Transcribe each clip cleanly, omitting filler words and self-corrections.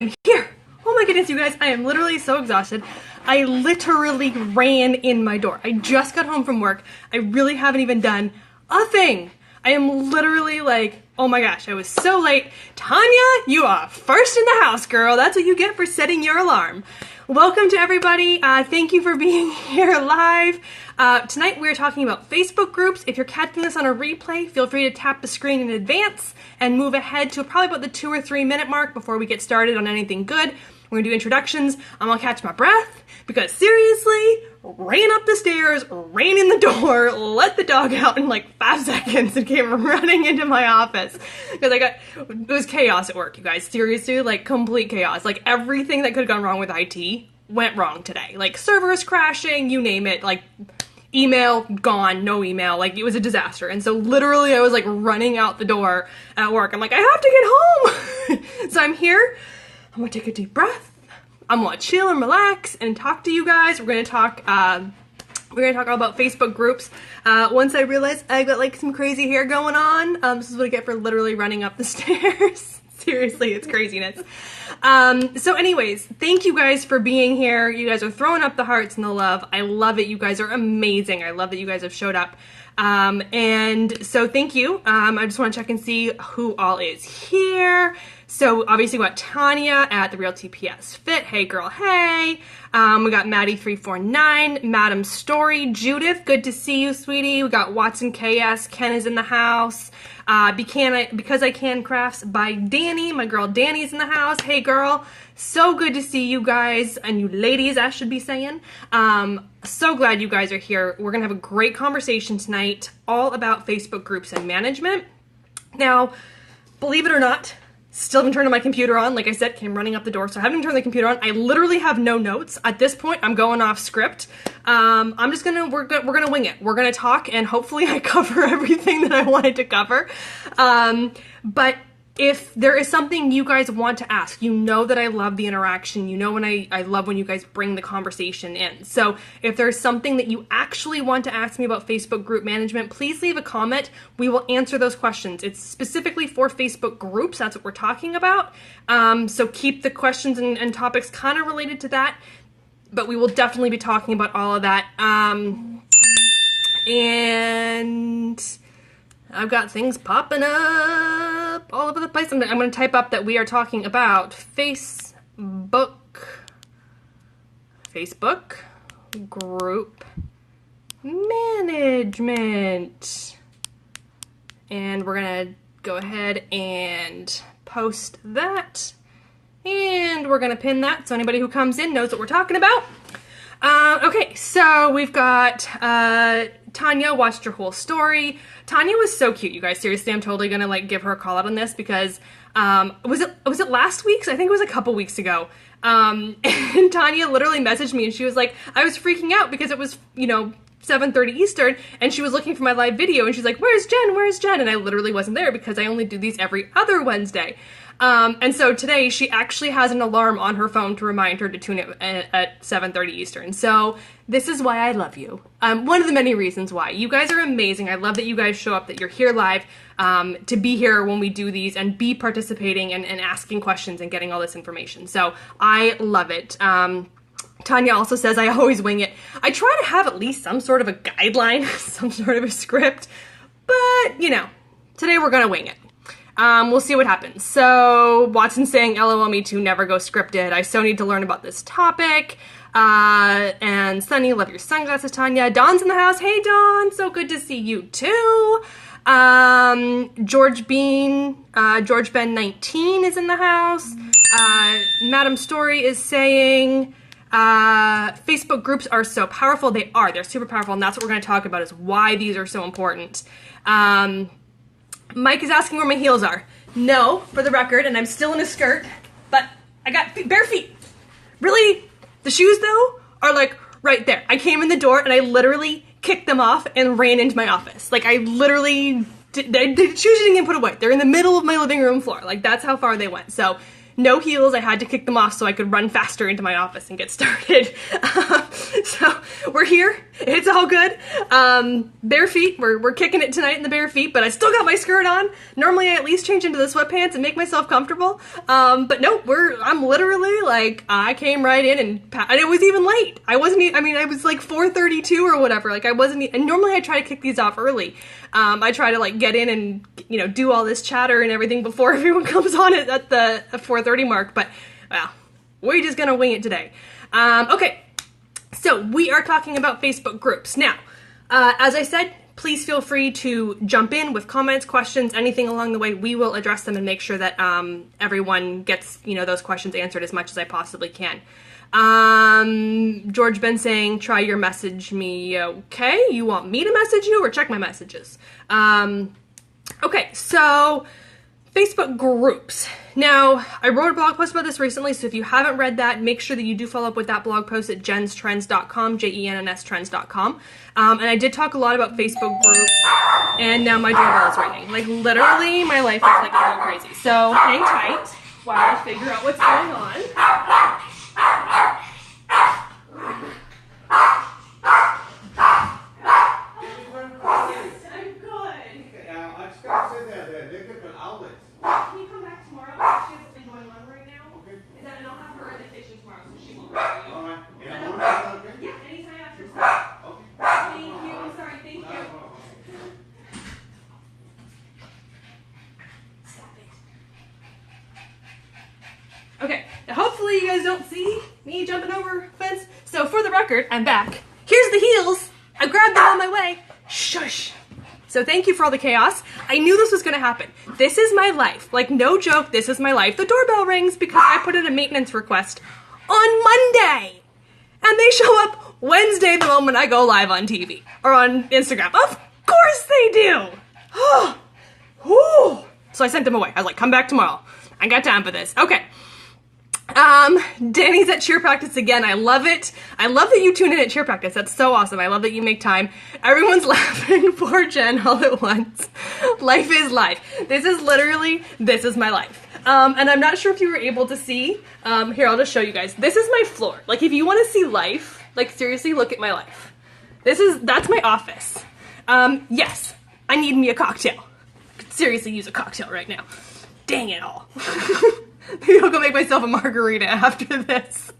I'm here. Oh my goodness, you guys, I am literally so exhausted. I literally ran in my door. I just got home from work. I really haven't even done a thing. I am literally like, oh my gosh, I was so late. Tanya, you are first in the house, girl. That's what you get for setting your alarm. Welcome to everybody. Thank you for being here live. Tonight we're talking about Facebook groups. If you're catching this on a replay, feel free to tap the screen in advance and move ahead to probably about the 2 or 3 minute mark before we get started on anything good. We're gonna do introductions. I'm gonna catch my breath because seriously, ran up the stairs, ran in the door, let the dog out in like 5 seconds and came running into my office because it was chaos at work, you guys. Seriously, like complete chaos. Like everything that could have gone wrong with IT went wrong today. Like servers crashing, you name it, like email gone, no email, like it was a disaster. And so literally I was like running out the door at work. I'm like, I have to get home. So I'm here. I'm gonna take a deep breath. I'm gonna chill and relax and talk to you guys. We're gonna talk all about Facebook groups. Once I realized I got like some crazy hair going on, this is what I get for literally running up the stairs. Seriously, it's craziness. So anyways, thank you guys for being here. You guys are throwing up the hearts and the love. I love it. You guys are amazing. I love that you guys have showed up. And so thank you. I just want to check and see who all is here. So obviously we got Tanya at the Real TPS Fit. Hey girl, hey. We got Maddie349, Madam Story, Judith, good to see you, sweetie. We got Watson KS, Ken is in the house. Because I Can Crafts by Danny, my girl Danny's in the house. Hey girl, so good to see you guys, and you ladies, I should be saying. So glad you guys are here. We're gonna have a great conversation tonight, all about Facebook groups and management. Now, believe it or not, still haven't turned my computer on. Like I said, came running up the door, so I haven't turned the computer on. I literally have no notes. At this point, I'm going off script. We're gonna wing it. We're gonna talk, and hopefully I cover everything that I wanted to cover. But if there is something you guys want to ask, you know that I love the interaction. You know when I love when you guys bring the conversation in. So if there's something that you actually want to ask me about Facebook group management, please leave a comment. We will answer those questions. It's specifically for Facebook groups. That's what we're talking about. So keep the questions and topics kind of related to that. But we will definitely be talking about all of that. And I've got things popping up all over the place. I'm going to type up that we are talking about Facebook group management. And we're going to go ahead and post that. And we're going to pin that so anybody who comes in knows what we're talking about. Okay, so we've got Tanya watched your whole story. Tanya was so cute, you guys. Seriously, I'm totally gonna like give her a call out on this because was it last week's? I think it was a couple weeks ago. And Tanya literally messaged me and she was like, I was freaking out because it was, 7:30 Eastern, and she was looking for my live video and she's like, where's Jen? Where's Jen? And I literally wasn't there because I only do these every other Wednesday. And so today she actually has an alarm on her phone to remind her to tune in at 7:30 Eastern. So this is why I love you. One of the many reasons why. You guys are amazing. I love that you guys show up, that you're here live, to be here when we do these and be participating and asking questions and getting all this information. So I love it. Tanya also says, I always wing it. I try to have at least some sort of a guideline, some sort of a script, but today we're gonna wing it. We'll see what happens. So Watson's saying, LOL, me too, never go scripted. I so need to learn about this topic. And Sunny, love your sunglasses, Tanya. Dawn's in the house. Hey, Dawn, so good to see you too. George Ben 19 is in the house. Madam Story is saying, Facebook groups are so powerful. They are. They're super powerful, and that's what we're going to talk about is why these are so important. Mike is asking where my heels are. No, for the record, and I'm still in a skirt, but I got bare feet. Really? The shoes, though, are like right there. I came in the door, and I literally kicked them off and ran into my office. Like, I literally, the shoes didn't get put away. They're in the middle of my living room floor. Like, that's how far they went. So, no heels. I had to kick them off so I could run faster into my office and get started. So we're here. It's all good. Bare feet. We're kicking it tonight in the bare feet, but I still got my skirt on. Normally I at least change into the sweatpants and make myself comfortable. But no, I'm literally like, I came right in and it was even late. I wasn't, I was like 4:32 or whatever. Like I wasn't, and normally I try to kick these off early. I try to like get in and, you know, do all this chatter and everything before everyone comes on it at the 4:30 mark, but well, we're just gonna wing it today. Okay, so we are talking about Facebook groups. Now, as I said, please feel free to jump in with comments, questions, anything along the way. We will address them and make sure that everyone gets, you know, those questions answered as much as I possibly can. George been saying, try your message me. Okay, you want me to message you or check my messages? Okay, so Facebook groups. Now, I wrote a blog post about this recently, so if you haven't read that, make sure that you do follow up with that blog post at jenstrends.com, JENNStrends.com. And I did talk a lot about Facebook groups, and now my doorbell is ringing. Like, literally, my life is like a little crazy. So, hang tight while I figure out what's going on. Can you come back tomorrow? She has something going on right now. Okay. And I'll have her at the station tomorrow, so she won't bother you. Alright. Yeah, Anytime after 6. Okay. Thank you. I'm sorry. Thank you. Stop it. Okay. Now hopefully you guys don't see me jumping over fence. So for the record, I'm back. Here's the heels. I grabbed them on my way. Shush. So thank you for all the chaos. I knew this was gonna happen. This is my life. Like, no joke, this is my life. The doorbell rings because I put in a maintenance request on Monday. And they show up Wednesday the moment I go live on TV. Or on Instagram. Of course they do! So I sent them away. I was like, come back tomorrow. I got time for this. Okay. Danny's at cheer practice again. I love it. I love that you tune in at cheer practice. That's so awesome. I love that you make time. Everyone's laughing. Poor Jen all at once. Life is life. This is my life. And I'm not sure if you were able to see. Here, I'll just show you guys. This is my floor. Like, if you want to see life, like, seriously, look at my life. That's my office. Yes, I need me a cocktail. I could seriously use a cocktail right now. Dang it all. Maybe I'll go make myself a margarita after this.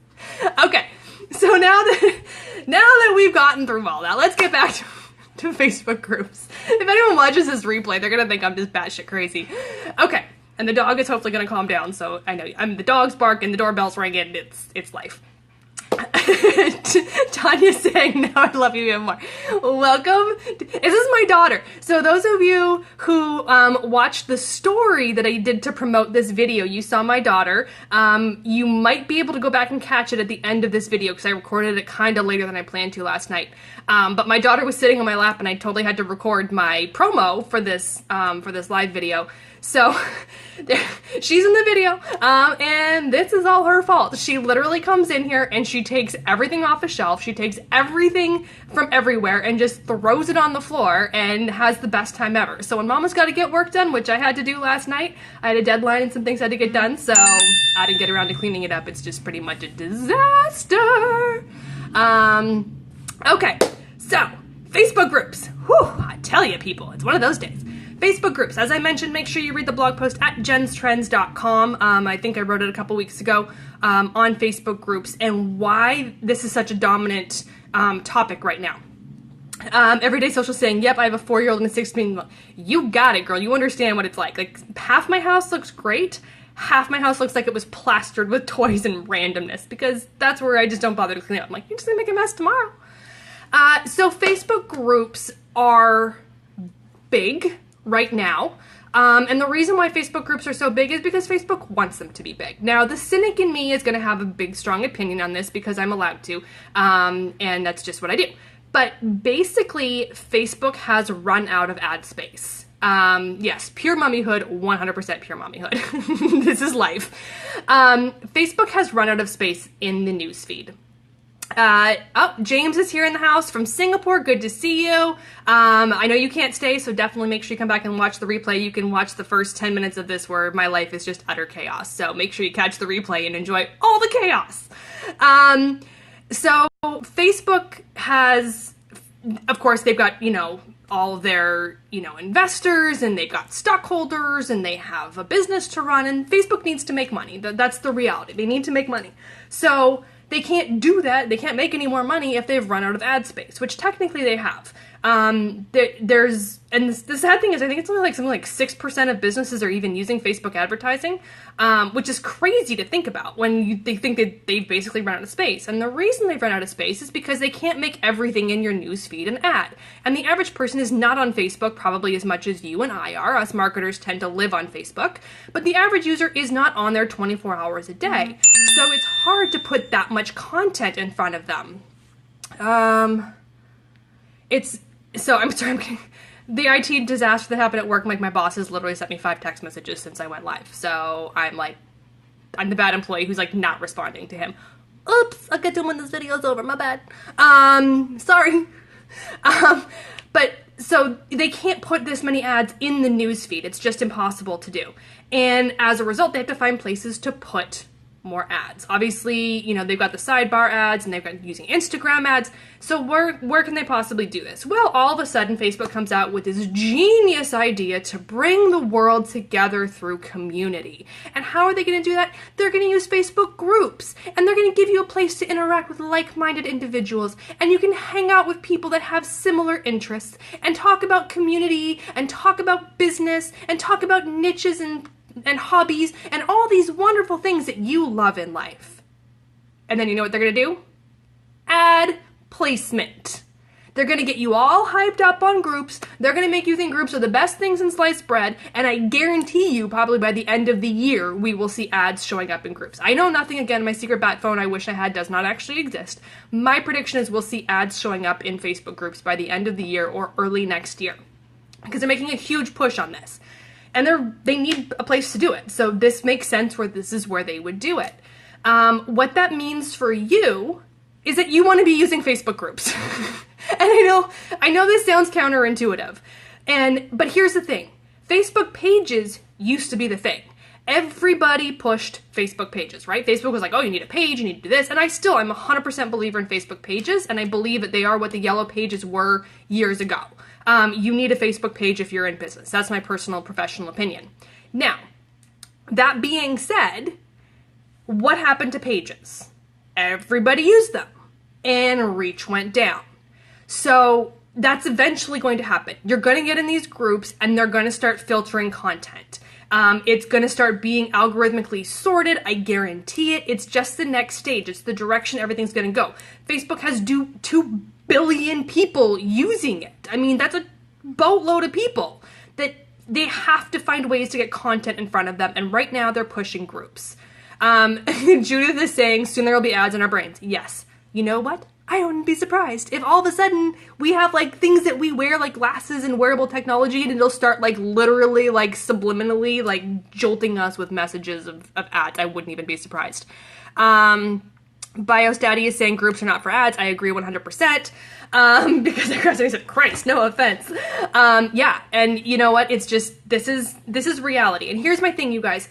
Okay, so now that we've gotten through all that, let's get back to Facebook groups. If anyone watches this replay, they're gonna think I'm just batshit crazy. Okay, and the dog is hopefully gonna calm down, so I know the dog's barking, the doorbell's ringing, it's life. Tanya's saying, now I love you even more. Welcome. This is my daughter. So those of you who watched the story that I did to promote this video, you saw my daughter. You might be able to go back and catch it at the end of this video because I recorded it kind of later than I planned to last night. But my daughter was sitting on my lap and I totally had to record my promo for this live video. So she's in the video, and this is all her fault. She literally comes in here and she takes everything off the shelf. She takes everything from everywhere and just throws it on the floor and has the best time ever. So when Mama's got to get work done, which I had to do last night, I had a deadline and some things I had to get done, so I didn't get around to cleaning it up. It's just pretty much a disaster. Okay, so Facebook groups. Whew, I tell you people, it's one of those days. Facebook groups. As I mentioned, make sure you read the blog post at jenstrends.com. I think I wrote it a couple weeks ago on Facebook groups and why this is such a dominant topic right now. Everyday Social saying, yep, I have a 4-year-old and a 16-year-old. You got it, girl. You understand what it's like. Like, half my house looks great. Half my house looks like it was plastered with toys and randomness because that's where I just don't bother to clean up. I'm like, you're just gonna make a mess tomorrow. So Facebook groups are big right now. And the reason why Facebook groups are so big is because Facebook wants them to be big. Now, the cynic in me is going to have a big, strong opinion on this because I'm allowed to, and that's just what I do. But basically, Facebook has run out of ad space. Yes, pure mummyhood, 100% pure mummyhood. This is life. Facebook has run out of space in the newsfeed. James is here in the house from Singapore. Good to see you. I know you can't stay, so definitely make sure you come back and watch the replay. You can watch the first 10 minutes of this where my life is just utter chaos. So make sure you catch the replay and enjoy all the chaos. So Facebook has, of course, they've got, all of their, investors, and they've got stockholders, and they have a business to run, and Facebook needs to make money. That's the reality. They need to make money. So they can't do that. They can't make any more money if they've run out of ad space, which technically they have. The sad thing is, I think it's only something like 6% of businesses are even using Facebook advertising, which is crazy to think about when they think that they've basically run out of space. And the reason they've run out of space is because they can't make everything in your newsfeed an ad. And the average person is not on Facebook probably as much as you and I are. Us marketers tend to live on Facebook, but the average user is not on there 24 hours a day. So it's hard to put that much content in front of them. I'm sorry, the IT disaster that happened at work, my boss has literally sent me 5 text messages since I went live. So I'm the bad employee who's not responding to him. Oops, I'll get to him when this video's over, my bad. Sorry. But so they can't put this many ads in the newsfeed. It's just impossible to do. And as a result, they have to find places to put more ads. Obviously, they've got the sidebar ads and they've got using Instagram ads. So where can they possibly do this? Well, all of a sudden, Facebook comes out with this genius idea to bring the world together through community. And how are they going to do that? They're going to use Facebook groups, and they're going to give you a place to interact with like-minded individuals, and you can hang out with people that have similar interests and talk about community and talk about business and talk about niches and hobbies and all these wonderful things that you love in life. And then you know what they're going to do? Ad placement. They're going to get you all hyped up on groups. They're going to make you think groups are the best things in sliced bread. And I guarantee you, probably by the end of the year, we will see ads showing up in groups. I know nothing. Again, my secret bat phone I wish I had does not actually exist. My prediction is we'll see ads showing up in Facebook groups by the end of the year or early next year, because they're making a huge push on this. And they need a place to do it. So this makes sense where this is where they would do it. What that means for you is that you want to be using Facebook groups. And I know this sounds counterintuitive. But here's the thing. Facebook pages used to be the thing. Everybody pushed Facebook pages, right? Facebook was like, oh, you need a page, you need to do this. And I'm a 100% believer in Facebook pages. And I believe that they are what the yellow pages were years ago. You need a Facebook page if you're in business. That's my personal professional opinion. Now, that being said, what happened to pages? Everybody used them, and reach went down. So that's eventually going to happen. You're going to get in these groups, and they're going to start filtering content. It's going to start being algorithmically sorted. I guarantee it. It's just the next stage. It's the direction everything's going to go. Facebook has 2 billion people using it. I mean, that's a boatload of people that they have to find ways to get content in front of them. And right now they're pushing groups. Judith is saying soon there will be ads in our brains. Yes. You know what? I wouldn't be surprised if all of a sudden we have things that we wear, like glasses and wearable technology, and it'll start literally subliminally jolting us with messages of ads. I wouldn't even be surprised. Bios Daddy is saying groups are not for ads. I agree 100%. Because I said, Christ, no offense. Yeah, and you know what? It's just, this is reality. And here's my thing, you guys.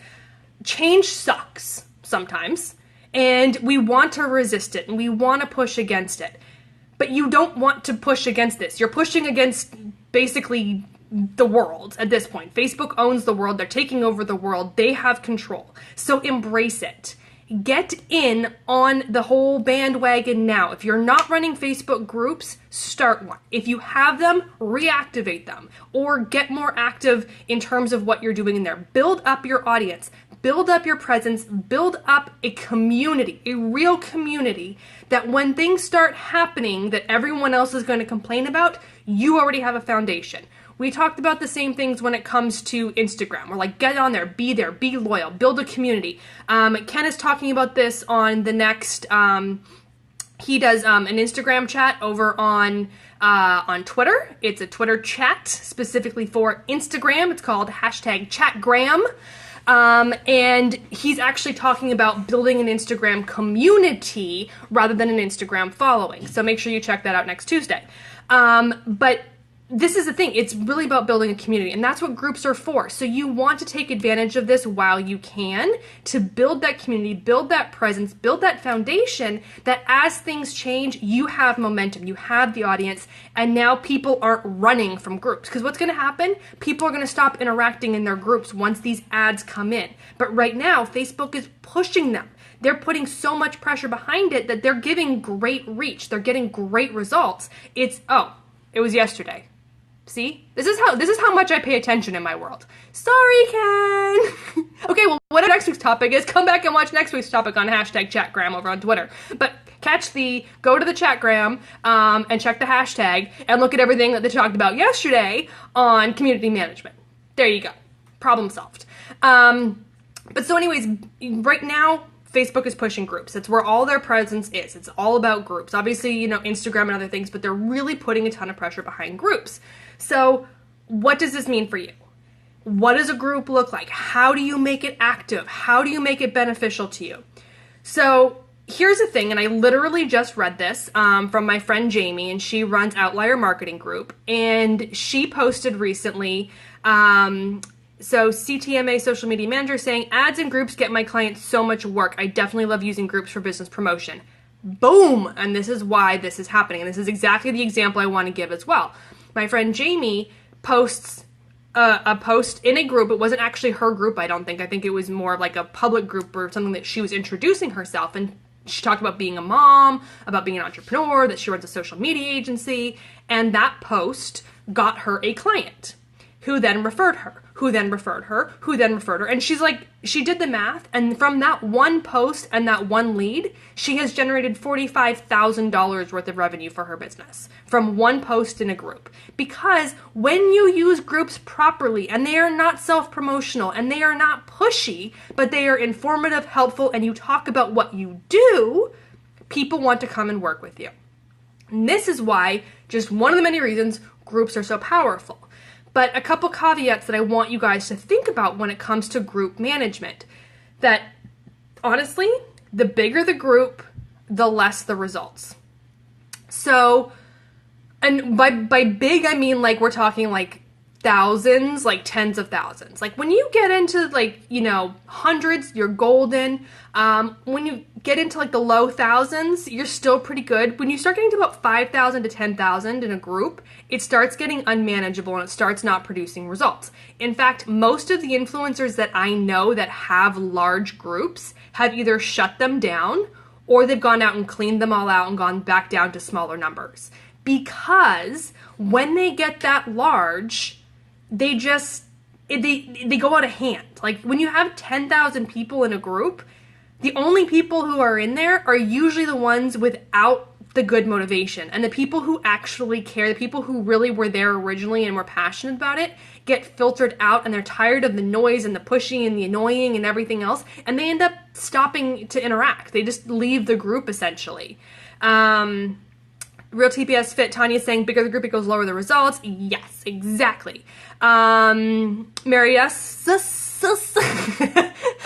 Change sucks sometimes, and we want to resist it, and we want to push against it. But you don't want to push against this. You're pushing against basically the world at this point. Facebook owns the world. They're taking over the world. They have control. So embrace it. Get in on the whole bandwagon now. If you're not running Facebook groups, start one. If you have them, reactivate them or get more active in terms of what you're doing in there. Build up your audience, build up your presence, build up a community, a real community that when things start happening that everyone else is going to complain about, you already have a foundation. We talked about the same things when it comes to Instagram. We're get on there, be loyal, build a community. Ken is talking about this on the next, he does an Instagram chat over on Twitter. It's a Twitter chat specifically for Instagram. It's called #chatgram. And he's actually talking about building an Instagram community rather than an Instagram following. So make sure you check that out next Tuesday. But this is the thing, it's really about building a community, and that's what groups are for. So you want to take advantage of this while you can to build that community, build that presence, build that foundation that as things change, you have momentum, you have the audience, and now people aren't running from groups. Because what's going to happen? People are going to stop interacting in their groups once these ads come in. But right now, Facebook is pushing them. They're putting so much pressure behind it that they're giving great reach. They're getting great results. It was yesterday. See? This is how much I pay attention in my world. Sorry, Ken. Okay, well, whatever next week's topic is, come back and watch next week's topic on #chatgram over on Twitter. But go to the chatgram and check the hashtag and look at everything that they talked about yesterday on community management. There you go. Problem solved. But so anyways, right now, Facebook is pushing groups. That's where all their presence is. It's all about groups. Obviously, Instagram and other things, but they're really putting a ton of pressure behind groups. So what does this mean for you? What does a group look like? How do you make it active? How do you make it beneficial to you? So here's the thing, and I literally just read this from my friend Jamie, and she runs Outlier Marketing Group, and she posted recently, so CTMA social media manager saying, ads and groups get my clients so much work. I definitely love using groups for business promotion. Boom! And this is why this is happening. And this is exactly the example I want to give as well. My friend Jamie posts a post in a group. It wasn't actually her group, I don't think. I think it was more like a public group or something that she was introducing herself. And she talked about being a mom, about being an entrepreneur, that she runs a social media agency. And that post got her a client who then referred her, who then referred her, who then referred her. And she's like, she did the math, and from that one post and that one lead, she has generated $45,000 worth of revenue for her business from one post in a group. Because when you use groups properly, and they are not self-promotional, and they are not pushy, but they are informative, helpful, and you talk about what you do, people want to come and work with you. And this is why, just one of the many reasons, groups are so powerful. But a couple caveats that I want you guys to think about when it comes to group management. That, honestly, the bigger the group, the less the results. So, and by big, I mean like we're talking like thousands, like tens of thousands. Like when you get into like, hundreds, you're golden. When you get into like the low thousands, you're still pretty good. When you start getting to about 5,000 to 10,000 in a group, it starts getting unmanageable and it starts not producing results. In fact, most of the influencers that I know that have large groups have either shut them down or they've gone out and cleaned them all out and gone back down to smaller numbers. Because when they get that large, they go out of hand. Like when you have 10,000 people in a group, the only people who are in there are usually the ones without the good motivation. And the people who actually care, the people who really were there originally and were passionate about it, get filtered out, and they're tired of the noise and the pushing and the annoying and everything else, and they end up stopping to interact. They just leave the group essentially. Real TPS Fit, Tanya saying, bigger the group equals lower the results. Yes, exactly. Marius,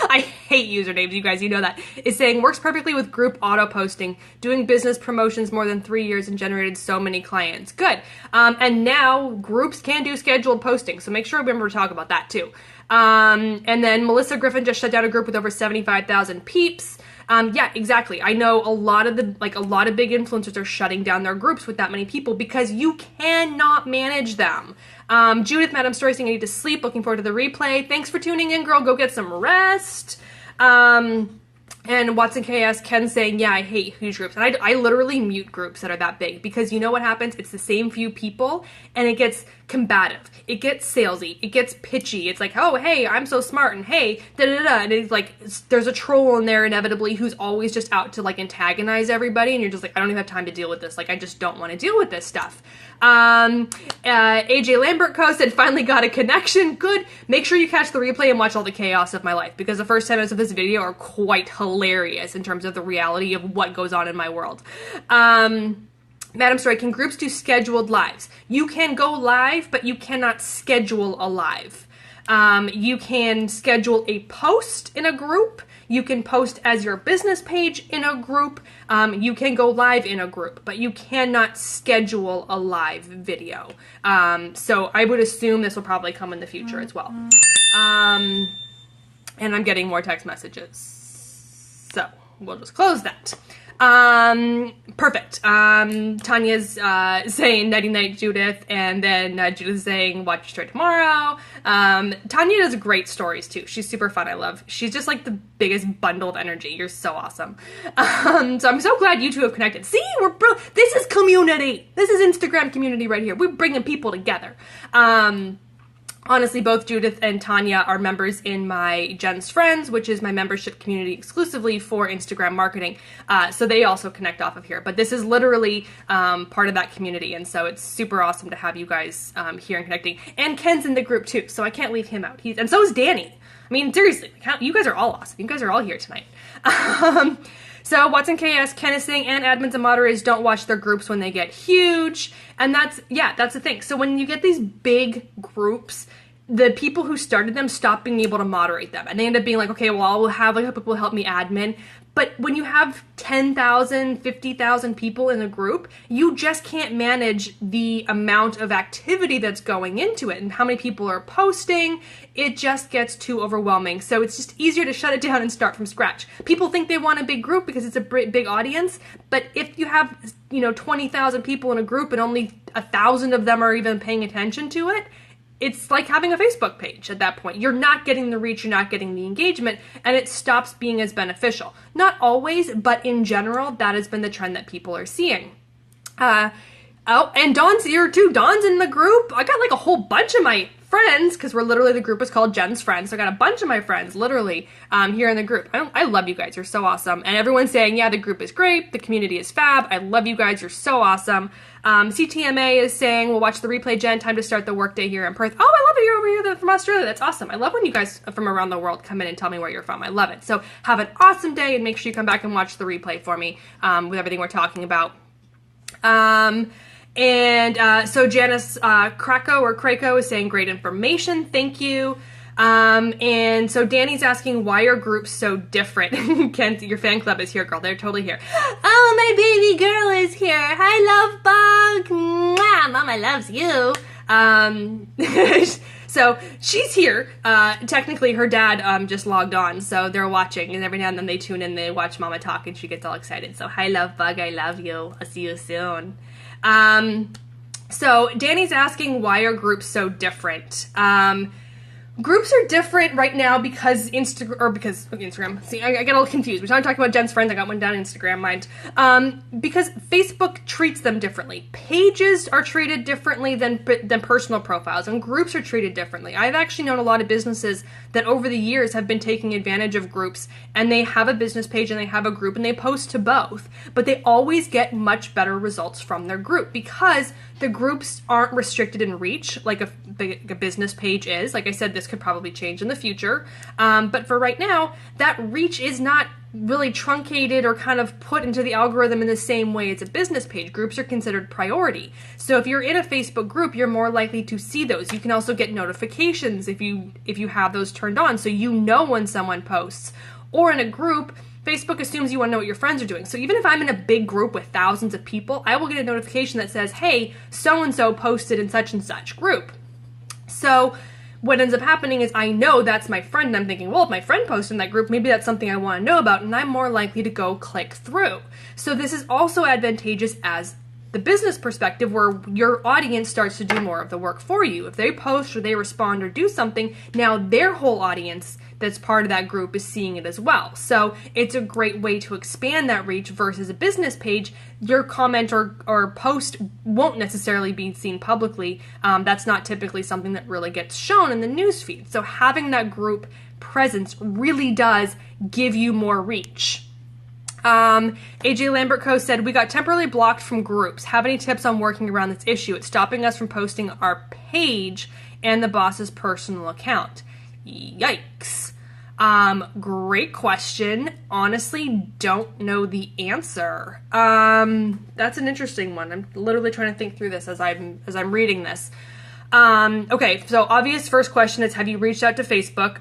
I hate usernames, you guys, you know that, is saying, works perfectly with group auto posting, doing business promotions more than 3 years and generated so many clients. Good. And now groups can do scheduled posting, so make sure to remember to talk about that too. And then Melissa Griffin just shut down a group with over 75,000 peeps. Yeah, exactly. I know a lot of big influencers are shutting down their groups with that many people because you cannot manage them. Judith, Madam Story saying I need to sleep. Looking forward to the replay. Thanks for tuning in, girl. Go get some rest. And Watson KS, Ken saying, yeah, I hate huge groups. And I literally mute groups that are that big because you know what happens? It's the same few people and it gets combative. It gets salesy. It gets pitchy. It's like, oh, hey, I'm so smart and hey, da-da-da. And it's like, there's a troll in there inevitably who's always just out to like antagonize everybody. And you're just like, I don't even have time to deal with this. Like, I just don't want to deal with this stuff. AJ Lambert Co. said, finally got a connection. Good. Make sure you catch the replay and watch all the chaos of my life because the first 10 minutes of this video are quite hilarious in terms of the reality of what goes on in my world. Madam Story, can groups do scheduled lives? You can go live, but you cannot schedule a live. You can schedule a post in a group. You can post as your business page in a group. You can go live in a group, but you cannot schedule a live video. So I would assume this will probably come in the future as well. And I'm getting more text messages. So we'll just close that. Perfect. Tanya's saying nighty night, Judith, and then Judith's saying watch your story tomorrow. Tanya does great stories too. She's super fun. She's just like the biggest bundle of energy. You're so awesome. So I'm so glad you two have connected. See, this is community. This is Instagram community right here. We're bringing people together. Honestly, both Judith and Tanya are members in my Jen's Friends, which is my membership community exclusively for Instagram marketing. So they also connect off of here. But this is literally part of that community. And so it's super awesome to have you guys here and connecting. And Ken's in the group too, so I can't leave him out. And so is Danny. I mean, seriously, you guys are all awesome. You guys are all here tonight. So Watson KS, Ken is saying, and admins and moderators don't watch their groups when they get huge. And that's the thing. So when you get these big groups, the people who started them stop being able to moderate them. And they end up being like, okay, well, I'll have like people help me admin. But when you have 10,000, 50,000 people in a group, you just can't manage the amount of activity that's going into it and how many people are posting. It just gets too overwhelming. So it's just easier to shut it down and start from scratch. People think they want a big group because it's a big audience. But if you have, 20,000 people in a group and only 1,000 of them are even paying attention to it, it's like having a Facebook page at that point. You're not getting the reach, you're not getting the engagement, and it stops being as beneficial. Not always, but in general, that has been the trend that people are seeing. And Dawn's here too. Dawn's in the group. I got like a whole bunch of my friends, because the group is called Jen's Friends. So I got a bunch of my friends literally here in the group. I love you guys. You're so awesome. And everyone's saying, yeah, the group is great. The community is fab. I love you guys. You're so awesome. CTMA is saying, we'll watch the replay, Jen. Time to start the workday here in Perth. Oh, I love it. You're over here from Australia. That's awesome. I love when you guys from around the world come in and tell me where you're from. I love it. So have an awesome day and make sure you come back and watch the replay for me with everything we're talking about. So Janice Krakow is saying great information. Thank you. And so Danny's asking, why are groups so different? Kent, your fan club is here, girl. They're totally here. Oh, my baby girl is here. Hi, Love Bug. Mwah, Mama loves you. So she's here. Technically, her dad just logged on, so they're watching, and every now and then they tune in, they watch Mama talk, and she gets all excited. So hi, Love Bug. I love you. I'll see you soon. So Danny's asking, why are groups so different? Groups are different right now because Instagram. See, I get a little confused. We're talking about Jen's Friends. I got one down Instagram, mind. Because Facebook treats them differently. Pages are treated differently than personal profiles, and groups are treated differently. I've actually known a lot of businesses that over the years have been taking advantage of groups, and they have a business page and they have a group and they post to both, but they always get much better results from their group because the groups aren't restricted in reach like a business page is. Like I said, this could probably change in the future. But for right now, that reach is not really truncated or kind of put into the algorithm in the same way as a business page. Groups are considered priority. So if you're in a Facebook group, you're more likely to see those. You can also get notifications if you have those turned on, so you know when someone posts. Or in a group, Facebook assumes you want to know what your friends are doing. So even if I'm in a big group with thousands of people, I will get a notification that says, hey, so-and-so posted in such and such group. So what ends up happening is I know that's my friend, and I'm thinking, well, if my friend posted in that group, maybe that's something I want to know about, and I'm more likely to go click through. So this is also advantageous as the business perspective, where your audience starts to do more of the work for you. If they post or they respond or do something, now their whole audience that's part of that group is seeing it as well. So it's a great way to expand that reach versus a business page. Your comment or post won't necessarily be seen publicly. That's not typically something that really gets shown in the newsfeed. So having that group presence really does give you more reach. AJ Lambert Co. said, we got temporarily blocked from groups. Have any tips on working around this issue? It's stopping us from posting our page and the boss's personal account. Yikes. Great question. Honestly, don't know the answer. That's an interesting one. I'm literally trying to think through this as I'm reading this. Okay, so obvious first question is, have you reached out to Facebook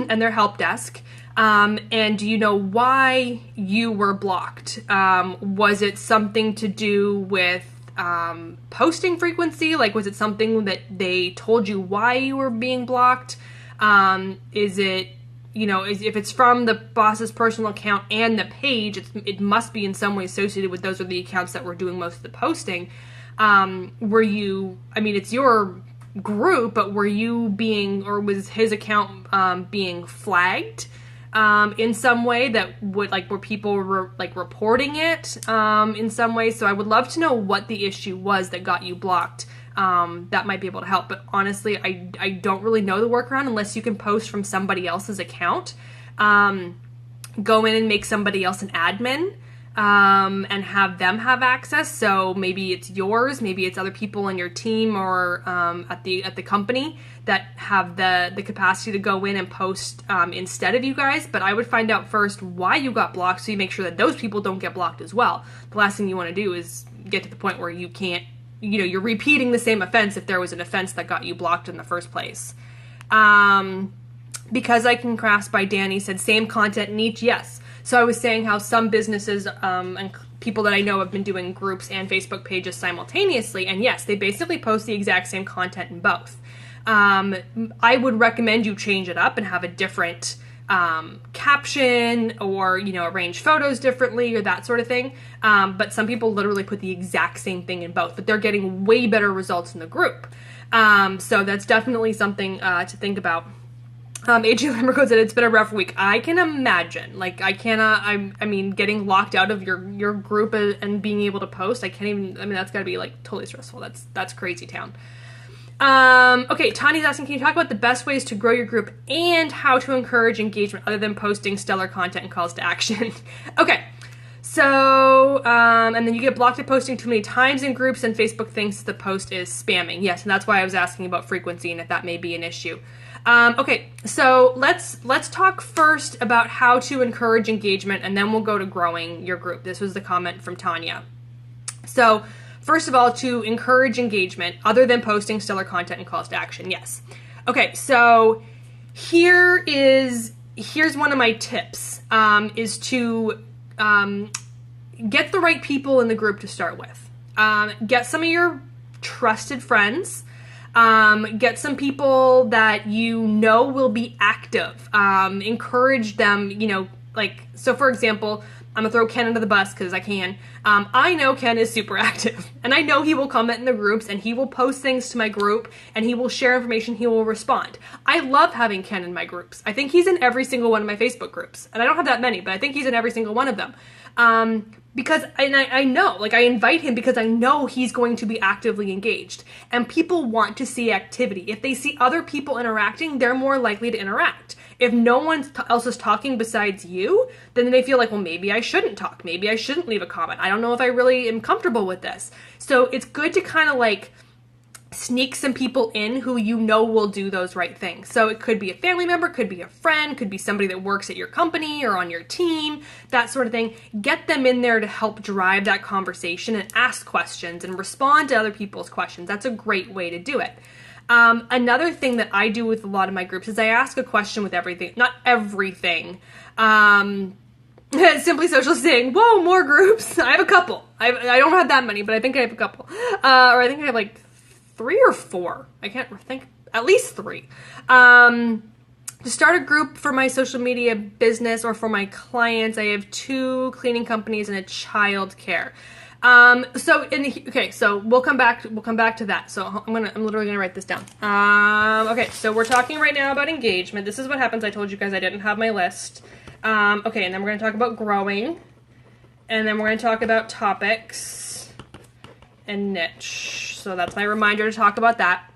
and their help desk? And do you know why you were blocked? Was it something to do with posting frequency? Like, was it something that they told you why you were being blocked? Is it, if it's from the boss's personal account and the page, it must be in some way associated with those are the accounts that were doing most of the posting. It's your group, but were you being, or was his account being flagged in some way that would, like, were people reporting it in some way? So I would love to know what the issue was that got you blocked. That might be able to help, but honestly, I don't really know the workaround unless you can post from somebody else's account. Go in and make somebody else an admin. And have them have access. So maybe it's yours, maybe it's other people on your team or at the company that have the capacity to go in and post instead of you guys. But I would find out first why you got blocked, so you make sure that those people don't get blocked as well. The last thing you want to do is get to the point where you can't, you're repeating the same offense if there was an offense that got you blocked in the first place. Because I Can Craft by Danny said, same content in each. Yes. So I was saying how some businesses and people that I know have been doing groups and Facebook pages simultaneously, and yes, they basically post the exact same content in both. I would recommend you change it up and have a different caption, or arrange photos differently or that sort of thing. But some people literally put the exact same thing in both, but they're getting way better results in the group. So that's definitely something to think about. AJ Limerick said, it's been a rough week. I can imagine. Like, I mean, getting locked out of your group and being able to post, I can't even, that's gotta be, like, totally stressful. That's crazy town. Okay, Tanya's asking, can you talk about the best ways to grow your group and how to encourage engagement other than posting stellar content and calls to action? Okay. So, and then you get blocked at posting too many times in groups, and Facebook thinks the post is spamming. Yes, and that's why I was asking about frequency and if that may be an issue. Okay, so let's talk first about how to encourage engagement, and then we'll go to growing your group. This was the comment from Tanya. So, first of all, to encourage engagement, other than posting stellar content and calls to action, yes. Okay, so here's one of my tips, is to get the right people in the group to start with. Get some of your trusted friends. Get some people that will be active. Encourage them, so for example, I'm gonna throw Ken under the bus because I can. I know Ken is super active, and I know he will comment in the groups, and he will post things to my group, and he will share information, he will respond. I love having Ken in my groups. I think he's in every single one of my Facebook groups, and I don't have that many, but I think he's in every single one of them. Because I know, I invite him because I know he's going to be actively engaged, and people want to see activity. If they see other people interacting, they're more likely to interact. If no one else is talking besides you, then they feel like, well, maybe I shouldn't talk. Maybe I shouldn't leave a comment. I don't know if I really am comfortable with this. So it's good to kind of sneak some people in who will do those right things. So it could be a family member, could be a friend, could be somebody that works at your company or on your team, that sort of thing. Get them in there to help drive that conversation and ask questions and respond to other people's questions. That's a great way to do it. Another thing that I do with a lot of my groups is I ask a question with everything, not everything. Simply Social saying, whoa, more groups. I have a couple. I don't have that many, but I think I have a couple. Or I think I have 3 or 4. I can't think, at least 3. To start a group for my social media business or for my clients, I have 2 cleaning companies and a child care. So we'll come back to that. So I'm literally gonna write this down. Okay, so we're talking right now about engagement. This is what happens. I told you guys I didn't have my list. Okay, and then we're gonna talk about growing, and then we're gonna talk about topics and niche. So that's my reminder to talk about that.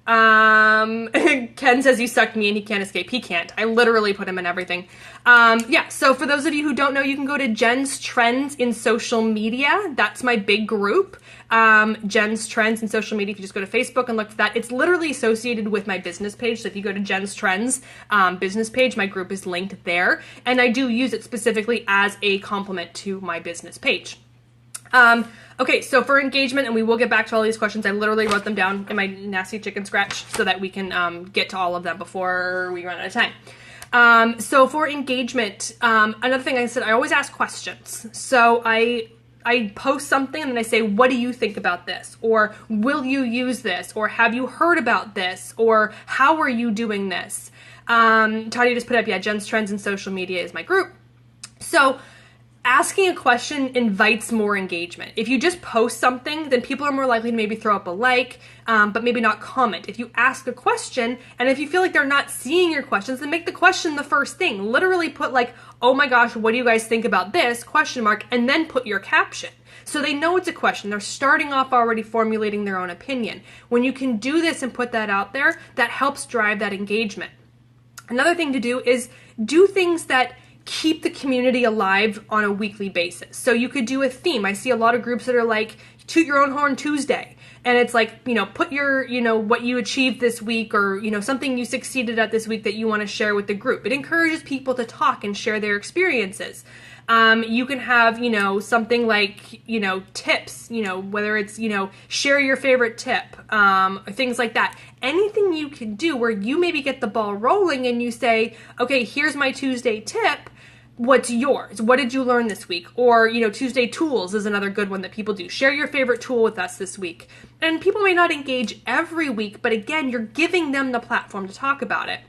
Ken says you sucked me and he can't escape. He can't. I literally put him in everything. Yeah, so for those of you who don't know, you can go to Jen's Trends in Social Media. That's my big group. Jen's Trends in Social Media. If you just go to Facebook and look for that, it's literally associated with my business page. So if you go to Jen's Trends business page, my group is linked there. And I do use it specifically as a complement to my business page. Okay, so for engagement, and we will get back to all these questions, I literally wrote them down in my nasty chicken scratch so that we can get to all of them before we run out of time. So for engagement, another thing I said, I always ask questions. So I post something and then I say, what do you think about this? Or will you use this? Or have you heard about this? Or how are you doing this? Tanya just put up, yeah, Jen's Trends in Social Media is my group. So asking a question invites more engagement. If you just post something, then people are more likely to maybe throw up a like, but maybe not comment. If you ask a question, and if you feel like they're not seeing your questions, then make the question the first thing. Literally put like, oh my gosh, what do you guys think about this? ? And then put your caption. So they know it's a question. They're starting off already formulating their own opinion. When you can do this and put that out there, that helps drive that engagement. Another thing to do is do things that keep the community alive on a weekly basis. So you could do a theme. I see a lot of groups that are like Toot Your Own Horn Tuesday. And it's like, you know, put your, you know, what you achieved this week or, you know, something you succeeded at this week that you want to share with the group. It encourages people to talk and share their experiences. You can have, you know, something like, you know, tips, you know, whether it's, you know, share your favorite tip, things like that. Anything you can do where you maybe get the ball rolling and you say, okay, here's my Tuesday tip. What's yours? What did you learn this week? Or, you know, Tuesday tools is another good one that people do. Share your favorite tool with us this week. And people may not engage every week, but again, you're giving them the platform to talk about it.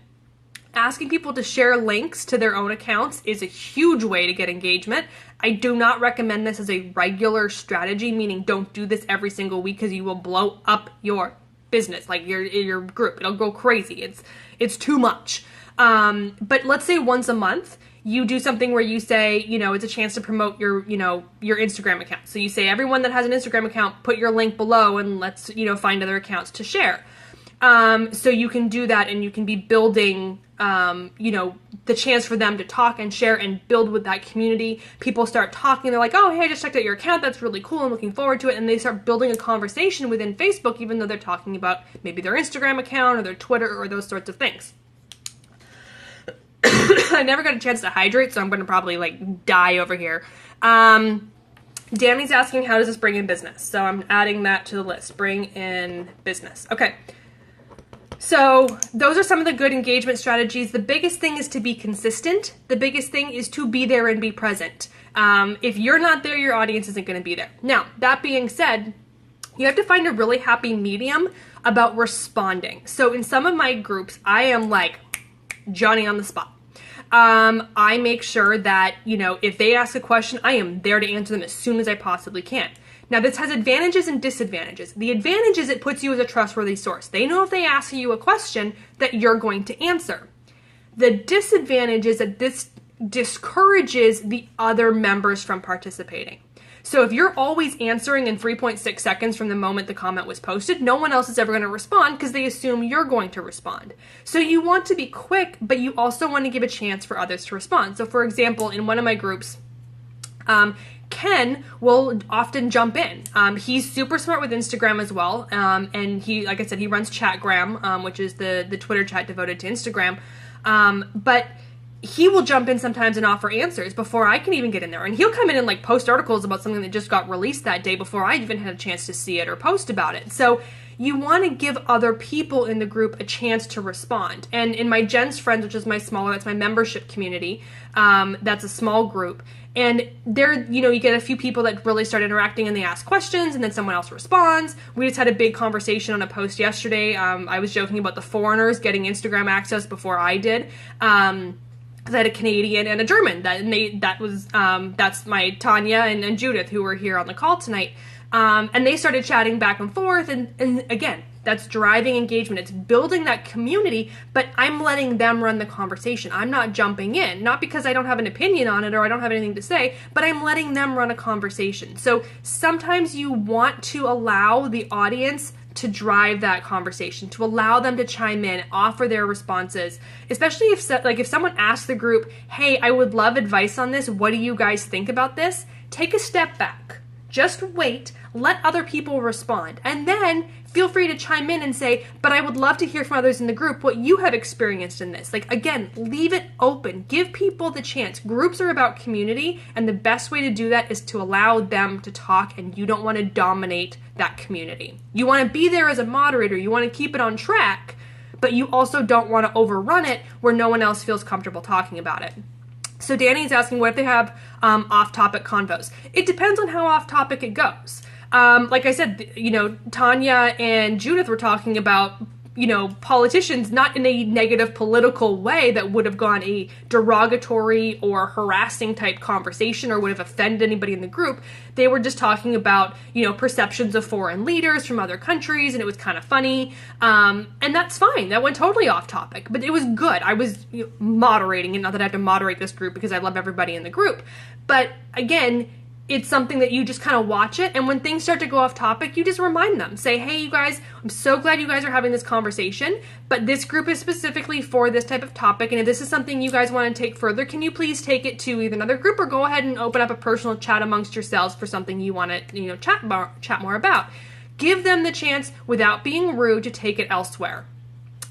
Asking people to share links to their own accounts is a huge way to get engagement. I do not recommend this as a regular strategy, meaning don't do this every single week because you will blow up your business, like your group. It'll go crazy. It's too much. But let's say once a month, you do something where you say, you know, it's a chance to promote your, you know, your Instagram account. So you say, everyone that has an Instagram account, put your link below and let's, you know, find other accounts to share. So you can do that and you can be building, you know, the chance for them to talk and share and build with that community. People start talking. They're like, oh, hey, I just checked out your account. That's really cool. I'm looking forward to it. And they start building a conversation within Facebook, even though they're talking about maybe their Instagram account or their Twitter or those sorts of things. I never got a chance to hydrate, so I'm going to probably like die over here. Danny's asking, how does this bring in business? So I'm adding that to the list. Bring in business. Okay. So those are some of the good engagement strategies. The biggest thing is to be consistent. The biggest thing is to be there and be present. If you're not there, your audience isn't going to be there. Now, that being said, you have to find a really happy medium about responding. So in some of my groups, I am like Johnny on the spot. I make sure that, you know, if they ask a question, I am there to answer them as soon as I possibly can. Now, this has advantages and disadvantages. The advantage is it puts you as a trustworthy source. They know if they ask you a question that you're going to answer. The disadvantage is that this discourages the other members from participating. So if you're always answering in 3.6 seconds from the moment the comment was posted, no one else is ever going to respond because they assume you're going to respond. So you want to be quick, but you also want to give a chance for others to respond. So for example, in one of my groups, Ken will often jump in. He's super smart with Instagram as well. And he, like I said, he runs Chatgram, which is the Twitter chat devoted to Instagram. But he will jump in sometimes and offer answers before I can even get in there. And he'll come in and like post articles about something that just got released that day before I even had a chance to see it or post about it. So you want to give other people in the group a chance to respond. And in my Jen's Friends, which is my smaller, that's my membership community, that's a small group. And there, you know, you get a few people that really start interacting and they ask questions and then someone else responds. We just had a big conversation on a post yesterday. I was joking about the foreigners getting Instagram access before I did. I had a Canadian and a German that's my Tanya and Judith who were here on the call tonight. And they started chatting back and forth. And again, that's driving engagement. It's building that community, but I'm letting them run the conversation. I'm not jumping in, not because I don't have an opinion on it or I don't have anything to say, but I'm letting them run a conversation. So sometimes you want to allow the audience to drive that conversation, to allow them to chime in, offer their responses, especially if someone asks the group, hey, I would love advice on this. What do you guys think about this? Take a step back. Just wait. let other people respond, and then feel free to chime in and say, but I would love to hear from others in the group what you have experienced in this. Like, again, leave it open. Give people the chance. Groups are about community, and the best way to do that is to allow them to talk, and you don't want to dominate that community. You want to be there as a moderator. You want to keep it on track, but you also don't want to overrun it where no one else feels comfortable talking about it. So Danny's asking, what if they have off-topic convos? It depends on how off-topic it goes. Like I said, Tanya and Judith were talking about, politicians, not in a negative political way that would have gone a derogatory or harassing type conversation or would have offended anybody in the group. They were just talking about, perceptions of foreign leaders from other countries, and it was kind of funny. And that's fine. That went totally off topic, but it was good. I was moderating, and not that I have to moderate this group because I love everybody in the group. But again, it's something that you just kind of watch it, and when things start to go off topic, you just remind them. Say, hey, you guys, I'm so glad you guys are having this conversation, but this group is specifically for this type of topic, and if this is something you guys want to take further, can you please take it to either another group or go ahead and open up a personal chat amongst yourselves for something you want to, chat more about. Give them the chance without being rude to take it elsewhere.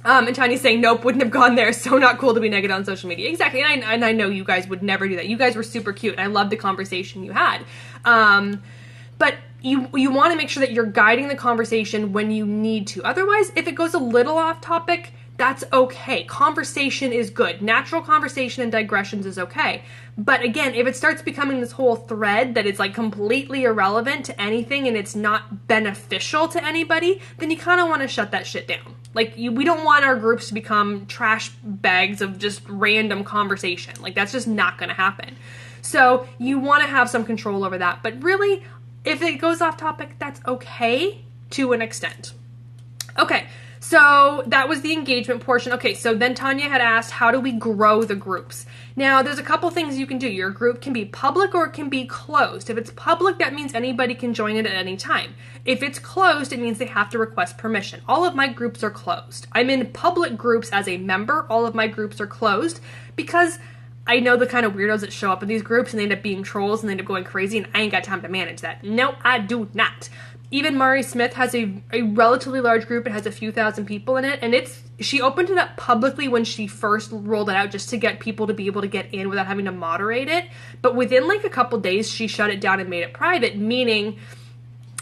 And Tanya's saying, nope, wouldn't have gone there. So not cool to be negative on social media. Exactly. And I know you guys would never do that. You guys were super cute. And I loved the conversation you had. But you want to make sure that you're guiding the conversation when you need to. Otherwise, if it goes a little off topic, that's okay. Conversation is good. Natural conversation and digressions is okay. But again, if it starts becoming this whole thread that is like completely irrelevant to anything and it's not beneficial to anybody, then you kind of want to shut that shit down. Like, we don't want our groups to become trash bags of just random conversation. Like, that's just not going to happen. So you want to have some control over that. But really, if it goes off topic, that's okay to an extent. Okay, so that was the engagement portion. Okay, so then Tanya had asked, how do we grow the groups? Now, there's a couple things you can do. Your group can be public or it can be closed. If it's public, that means anybody can join it at any time. If it's closed, it means they have to request permission. All of my groups are closed. I'm in public groups as a member. All of my groups are closed because I know the kind of weirdos that show up in these groups and they end up being trolls and they end up going crazy, and I ain't got time to manage that. No, I do not. Even Mari Smith has a relatively large group. It has a few thousand people in it, and she opened it up publicly when she first rolled it out just to get people to be able to get in without having to moderate it. But within like a couple days, she shut it down and made it private, meaning,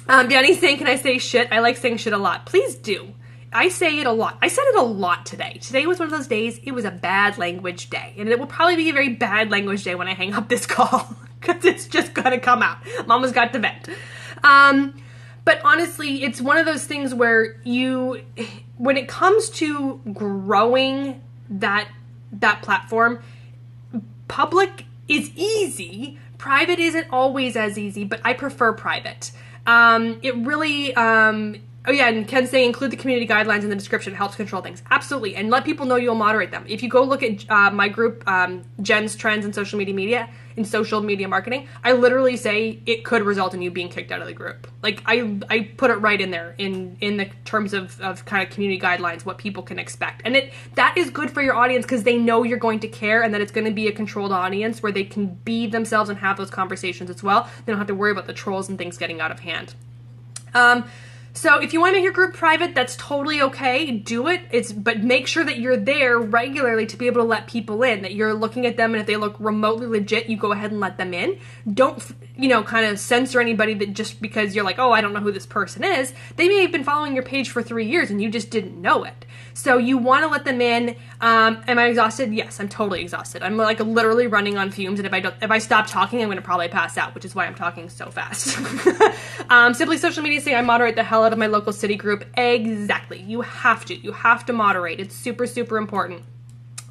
Danny's saying, can I say shit? I like saying shit a lot. Please do. I say it a lot. I said it a lot today. Today was one of those days, it was a bad language day. And it will probably be a very bad language day when I hang up this call, because it's just gonna come out. Mama's got to vent. But honestly, it's one of those things where when it comes to growing that platform, public is easy. Private isn't always as easy, but I prefer private. It really, oh yeah, and Ken's saying include the community guidelines in the description. It helps control things. Absolutely. And let people know you'll moderate them. If you go look at my group, Jen's Trends in Social Media Marketing, I literally say it could result in you being kicked out of the group. Like, I put it right in there in the terms of kind of community guidelines, what people can expect. And that is good for your audience because they know you're going to care and that it's going to be a controlled audience where they can be themselves and have those conversations as well. They don't have to worry about the trolls and things getting out of hand. So if you want to make your group private, that's totally okay. Do it. But make sure that you're there regularly to be able to let people in, that you're looking at them, and if they look remotely legit, you go ahead and let them in. Don't, kind of censor anybody that just because you're like, oh, I don't know who this person is. They may have been following your page for 3 years and you just didn't know it. So you want to let them in. Am I exhausted? Yes, I'm totally exhausted. I'm like literally running on fumes, and if I stop talking, I'm going to probably pass out, which is why I'm talking so fast. Simply Social Media saying I moderate the hell out of my local city group. Exactly. You have to moderate. It's super, super important.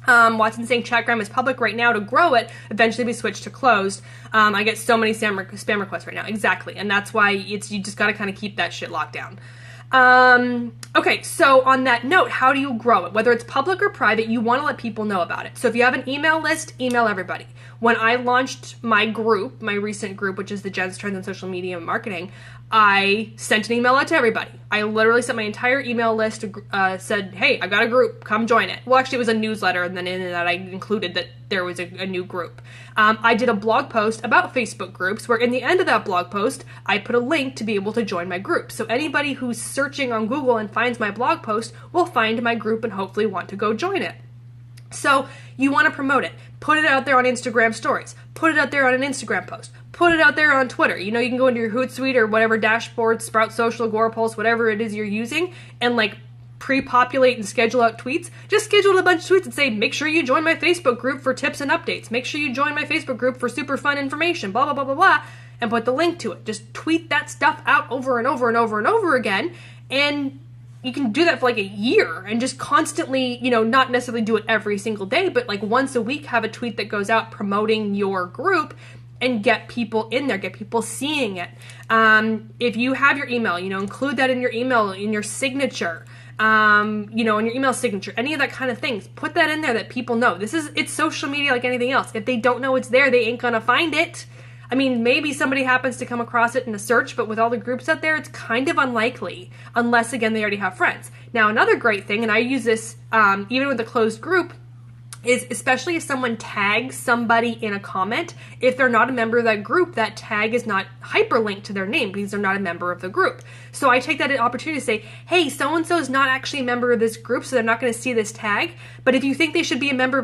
Watson saying Chatgram is public right now to grow it, eventually be switched to closed. I get so many spam requests right now. Exactly. And that's why you just got to kind of keep that shit locked down. Okay, so on that note, how do you grow it? Whether it's public or private, you want to let people know about it. So if you have an email list, email everybody. when I launched my group, my recent group, which is the Jen's Trends in Social Media and Marketing, I sent an email out to everybody. I literally sent my entire email list, said, hey, I've got a group, come join it. Well, actually, it was a newsletter, and then in that I included that there was a new group. I did a blog post about Facebook groups, where in the end of that blog post, I put a link to be able to join my group. So anybody who's searching on Google and finds my blog post will find my group and hopefully want to go join it. So you want to promote it. Put it out there on Instagram stories. Put it out there on an Instagram post. Put it out there on Twitter. You can go into your Hootsuite or whatever dashboard, Sprout Social, Agorapulse, whatever it is you're using, and like pre-populate and schedule out tweets. Just schedule a bunch of tweets and say, make sure you join my Facebook group for tips and updates. Make sure you join my Facebook group for super fun information, blah, blah, blah, blah, blah, and put the link to it. Just tweet that stuff out over and over and over and over again, and you can do that for like a year and just constantly, not necessarily do it every single day, but like once a week have a tweet that goes out promoting your group and get people in there, get people seeing it. If you have your email, include that in your email, in your signature, in your email signature, any of that kind of things. Put that in there that people know. It's social media like anything else. If they don't know it's there, they ain't gonna find it. I mean, maybe somebody happens to come across it in a search, but with all the groups out there, it's kind of unlikely, unless, again, they already have friends. Now, another great thing, and I use this even with a closed group, is especially if someone tags somebody in a comment, if they're not a member of that group, that tag is not hyperlinked to their name because they're not a member of the group. So I take that opportunity to say, hey, so-and-so is not actually a member of this group, so they're not going to see this tag, but if you think they should be a member of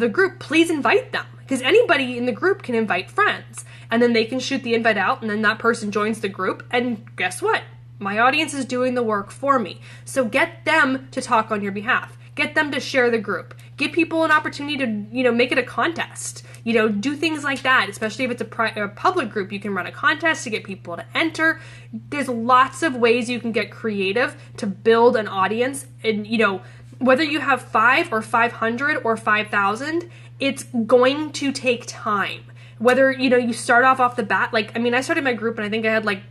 the group, please invite them. Because anybody in the group can invite friends, and then they can shoot the invite out, and then that person joins the group, and guess what? My audience is doing the work for me. So get them to talk on your behalf. Get them to share the group. Give people an opportunity to, make it a contest. Do things like that, especially if it's a public group. You can run a contest to get people to enter. There's lots of ways you can get creative to build an audience, and, whether you have 5 or 500 or 5,000, it's going to take time. Whether, you start off the bat, I started my group and I think I had like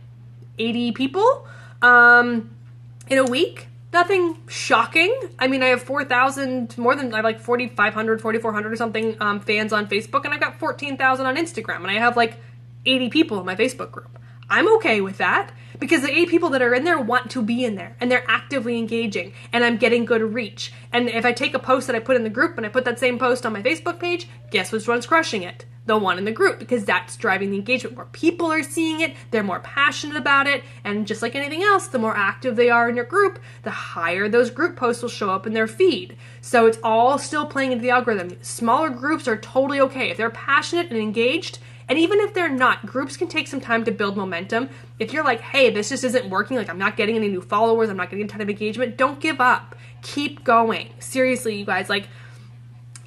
80 people in a week. Nothing shocking. I have 4,000, I have like 4,500, 4,400 or something fans on Facebook, and I've got 14,000 on Instagram, and I have like 80 people in my Facebook group. I'm okay with that because the 80 people that are in there want to be in there and they're actively engaging and I'm getting good reach. And if I take a post that I put in the group and I put that same post on my Facebook page, guess which one's crushing it? The one in the group, because that's driving the engagement. More people are seeing it, they're more passionate about it, and just like anything else, the more active they are in your group, the higher those group posts will show up in their feed. So it's all still playing into the algorithm. Smaller groups are totally okay. If they're passionate and engaged, and even if they're not, groups can take some time to build momentum. If you're like, hey, this just isn't working, like I'm not getting any new followers, I'm not getting a ton of engagement, don't give up. Keep going. Seriously, you guys,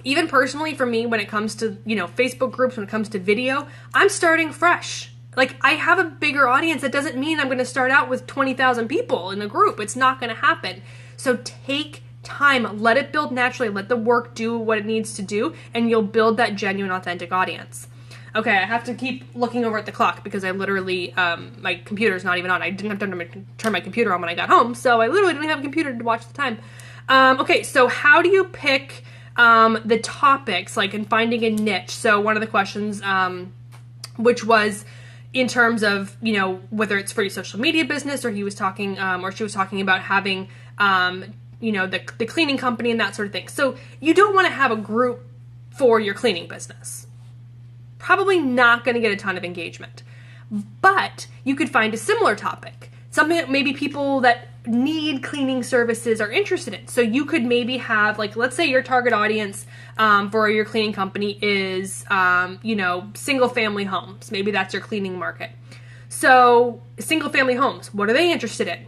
even personally for me, when it comes to, Facebook groups, when it comes to video, I'm starting fresh. I have a bigger audience. That doesn't mean I'm going to start out with 20,000 people in a group. It's not going to happen. So take time, let it build naturally, let the work do what it needs to do, and you'll build that genuine, authentic audience. Okay, I have to keep looking over at the clock because I literally, my computer's not even on. I didn't have time to turn my computer on when I got home, so I literally didn't have a computer to watch the time. Okay, so how do you pick the topics, in finding a niche? So one of the questions, which was in terms of, whether it's for your social media business, or he was talking, or she was talking about having, the cleaning company and that sort of thing. So you don't want to have a group for your cleaning business. Probably not going to get a ton of engagement, but you could find a similar topic, something that maybe people that need cleaning services are interested in. So you could maybe have, let's say your target audience for your cleaning company is, single family homes. Maybe that's your cleaning market. So single family homes, what are they interested in?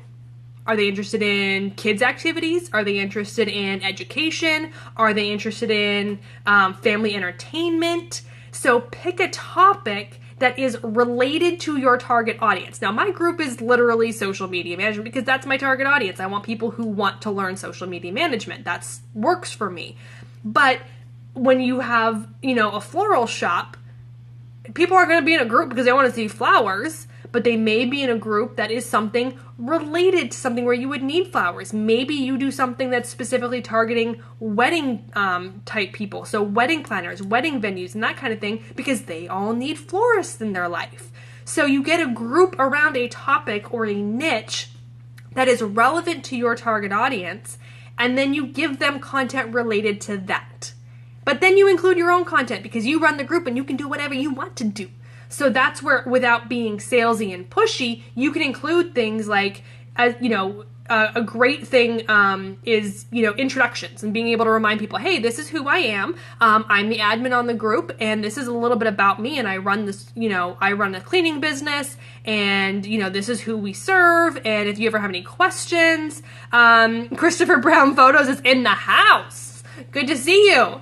Are they interested in kids' activities? Are they interested in education? Are they interested in family entertainment? So pick a topic that is related to your target audience. Now, my group is literally social media management because that's my target audience. I want people who want to learn social media management. That works for me. But when you have, a floral shop, people aren't going to be in a group because they want to see flowers, but they may be in a group that is something related to something where you would need flowers. Maybe you do something that's specifically targeting wedding type people, so wedding planners, wedding venues, and that kind of thing, because they all need florists in their life. So you get a group around a topic or a niche that is relevant to your target audience, and then you give them content related to that. But then you include your own content because you run the group and you can do whatever you want to do. So that's where, without being salesy and pushy, you can include things like, a great thing is, introductions and being able to remind people, hey, this is who I am. I'm the admin on the group, and this is a little bit about me, and I run this, I run a cleaning business, and, this is who we serve, and if you ever have any questions, Christopher Brown Photos is in the house. Good to see you.